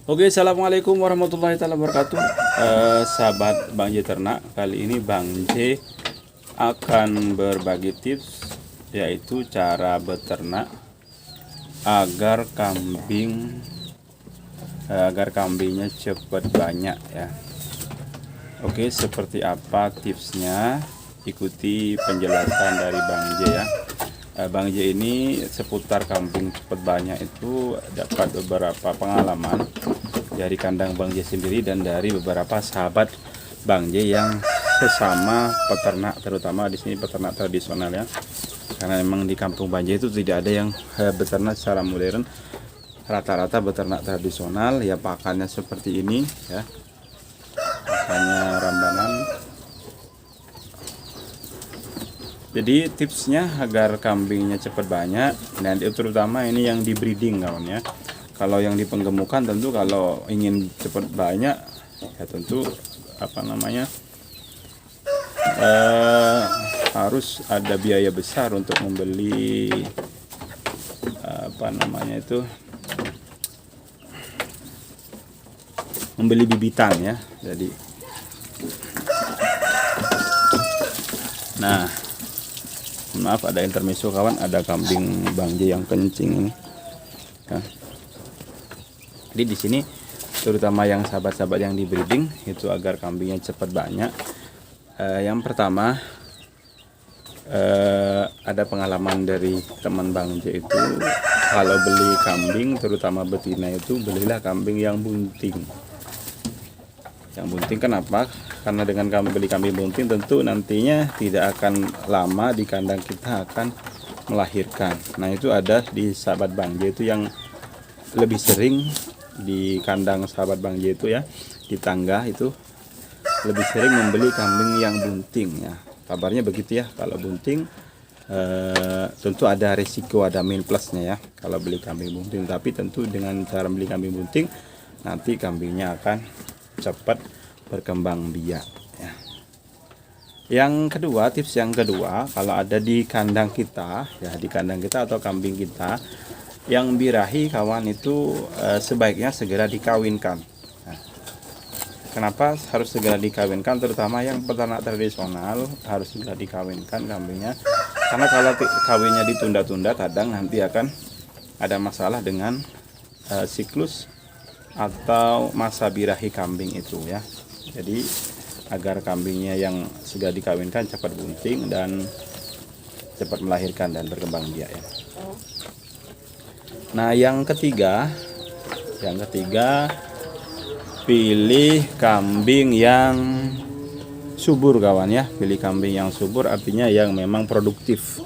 Oke, assalamualaikum warahmatullahi wabarakatuh. Sahabat Bang J Ternak, kali ini Bang J akan berbagi tips, yaitu cara beternak agar kambingnya cepat banyak ya. Oke, seperti apa tipsnya? Ikuti penjelasan dari Bang J ya. Bang J ini seputar kambing cepat banyak itu dapat beberapa pengalaman dari kandang Bang J sendiri dan dari beberapa sahabat Bang J yang sesama peternak, terutama di sini peternak tradisional ya. Karena memang di kampung Bang J itu tidak ada yang beternak secara modern, rata-rata beternak tradisional ya, pakannya seperti ini ya, pakannya rambanan. Jadi tipsnya agar kambingnya cepat banyak, dan terutama ini yang di breeding kawan ya. Kalau yang di penggemukan tentu kalau ingin cepat banyak ya tentu harus ada biaya besar untuk membeli membeli bibitan ya. Jadi maaf ada intermezzo kawan, ada kambing Bang J yang kencing ini ya. Jadi di sini terutama yang sahabat-sahabat yang di breeding itu agar kambingnya cepat banyak, yang pertama ada pengalaman dari teman Bang J itu, kalau beli kambing terutama betina itu belilah kambing yang bunting. Yang bunting kenapa? Karena dengan kami beli kambing bunting tentu nantinya tidak akan lama di kandang kita akan melahirkan. Nah itu ada di sahabat Bang J itu yang lebih sering di kandang sahabat Bang J itu ya, di tangga itu lebih sering membeli kambing yang bunting ya. Kabarnya begitu ya, kalau bunting tentu ada resiko, ada min plusnya ya kalau beli kambing bunting. Tapi tentu dengan cara beli kambing bunting nanti kambingnya akan cepat berkembang biak ya. Yang kedua, tips yang kedua, kalau ada di kandang kita ya, di kandang kita atau kambing kita yang birahi kawan itu sebaiknya segera dikawinkan. Nah, kenapa harus segera dikawinkan? Terutama yang peternak tradisional harus segera dikawinkan kambingnya, karena kalau kawinnya ditunda-tunda kadang nanti akan ada masalah dengan siklus atau masa birahi kambing itu ya. Jadi agar kambingnya yang sudah dikawinkan cepat bunting dan cepat melahirkan dan berkembang biak ya. Nah yang ketiga pilih kambing yang subur kawan ya. Pilih kambing yang subur artinya yang memang produktif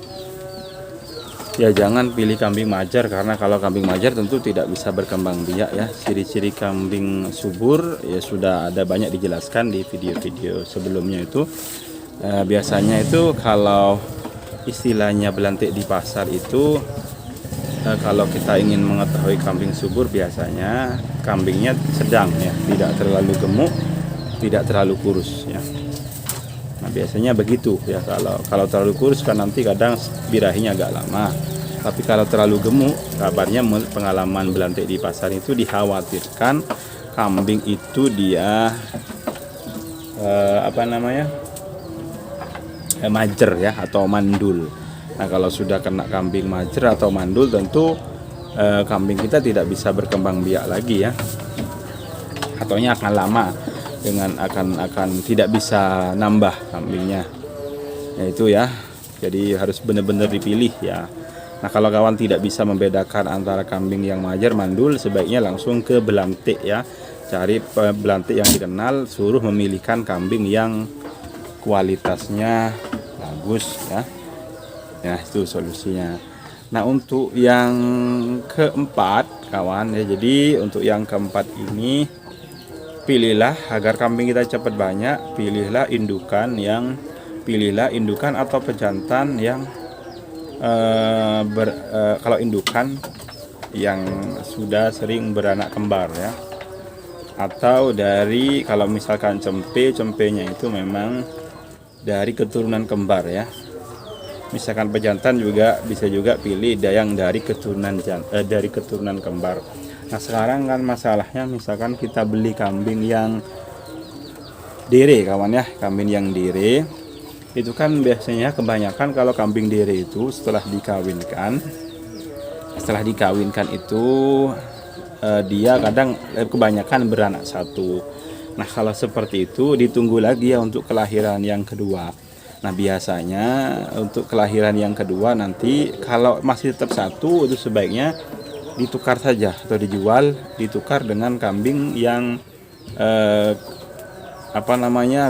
ya. Jangan pilih kambing majar, karena kalau kambing majar tentu tidak bisa berkembang biak ya. Ciri-ciri kambing subur ya sudah ada banyak dijelaskan di video-video sebelumnya itu. Biasanya itu kalau istilahnya belantik di pasar itu, kalau kita ingin mengetahui kambing subur biasanya kambingnya sedang ya, tidak terlalu gemuk, tidak terlalu kurus ya. Nah biasanya begitu ya. Kalau terlalu kurus kan nanti kadang birahinya agak lama. Tapi kalau terlalu gemuk, kabarnya pengalaman belantik di pasar itu dikhawatirkan kambing itu dia majer ya atau mandul. Nah kalau sudah kena kambing majer atau mandul tentu kambing kita tidak bisa berkembang biak lagi ya. Ataunya akan lama, dengan akan tidak bisa nambah kambingnya ya itu ya. Jadi harus benar-benar dipilih ya. Nah kalau kawan tidak bisa membedakan antara kambing yang majar mandul, sebaiknya langsung ke belantik ya. Cari belantik yang dikenal, suruh memilihkan kambing yang kualitasnya bagus ya. Ya itu solusinya. Nah untuk yang keempat kawan ya, jadi untuk yang keempat ini pilihlah agar kambing kita cepat banyak, pilihlah indukan atau pejantan yang kalau indukan yang sudah sering beranak kembar ya, atau dari kalau misalkan cempenya itu memang dari keturunan kembar ya. Misalkan pejantan juga bisa juga pilih yang dari keturunan kembar. Nah sekarang kan masalahnya misalkan kita beli kambing yang dere kawan ya, kambing yang dere itu kan biasanya kebanyakan kalau kambing dere itu setelah dikawinkan itu dia kadang kebanyakan beranak satu. Nah kalau seperti itu ditunggu lagi ya untuk kelahiran yang kedua. Nah biasanya untuk kelahiran yang kedua nanti kalau masih tetap satu itu sebaiknya ditukar saja atau ditukar dengan kambing yang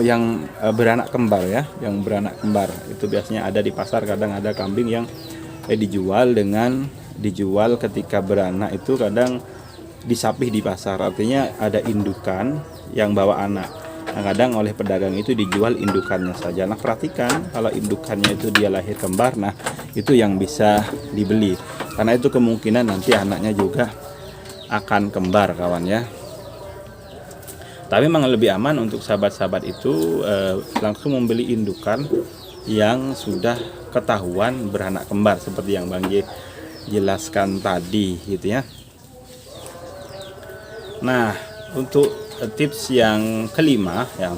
yang beranak kembar ya, yang beranak kembar. Itu biasanya ada di pasar, kadang ada kambing yang dijual ketika beranak itu kadang disapih di pasar, artinya ada indukan yang bawa anak. Nah, kadang oleh pedagang itu dijual indukannya saja. Nah, perhatikan kalau indukannya itu dia lahir kembar, nah itu yang bisa dibeli. Karena itu kemungkinan nanti anaknya juga akan kembar kawan ya. Tapi memang lebih aman untuk sahabat-sahabat itu langsung membeli indukan yang sudah ketahuan beranak kembar seperti yang Bang J jelaskan tadi gitu ya. Nah, untuk tips yang kelima ya,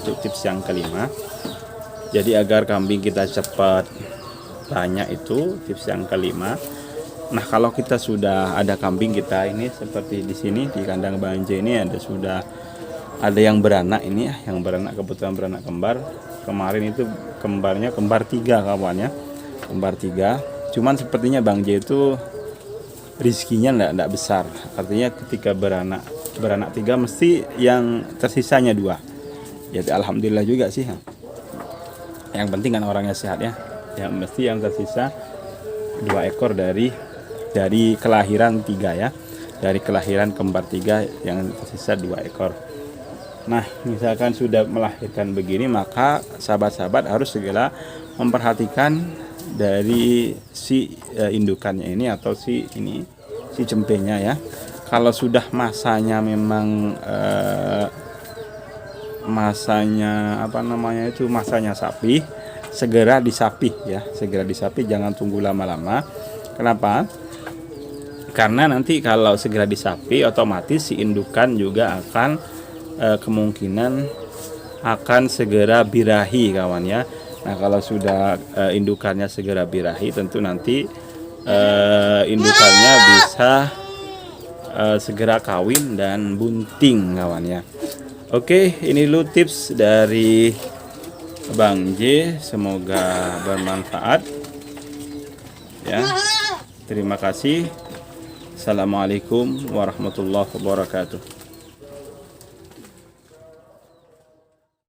jadi agar kambing kita cepat banyak itu tips yang kelima. Nah, kalau kita sudah ada kambing kita ini seperti di sini di kandang Bang J ini ada yang beranak ini ya, yang beranak kebetulan beranak kembar. Kemarin itu kembarnya kembar 3 kawannya, kembar 3. Cuman sepertinya Bang J itu rizkinya enggak besar. Artinya ketika beranak 3 mesti yang tersisanya 2. Jadi alhamdulillah juga sih. Yang penting kan orangnya sehat ya. Yang mesti yang tersisa 2 ekor dari kelahiran 3 ya. Dari kelahiran kembar 3 yang tersisa 2 ekor. Nah, misalkan sudah melahirkan begini, maka sahabat-sahabat harus segera memperhatikan dari si indukannya ini atau si cempenya ya. Kalau sudah masanya memang masanya sapi, segera disapih ya, jangan tunggu lama-lama. Kenapa? Karena nanti kalau segera disapih otomatis si indukan juga akan kemungkinan akan segera birahi kawan ya. Nah kalau sudah indukannya segera birahi, tentu nanti indukannya bisa segera kawin dan bunting kawan ya. Oke, ini dulu tips dari Bang J, semoga bermanfaat ya. Terima kasih. Assalamualaikum warahmatullahi wabarakatuh.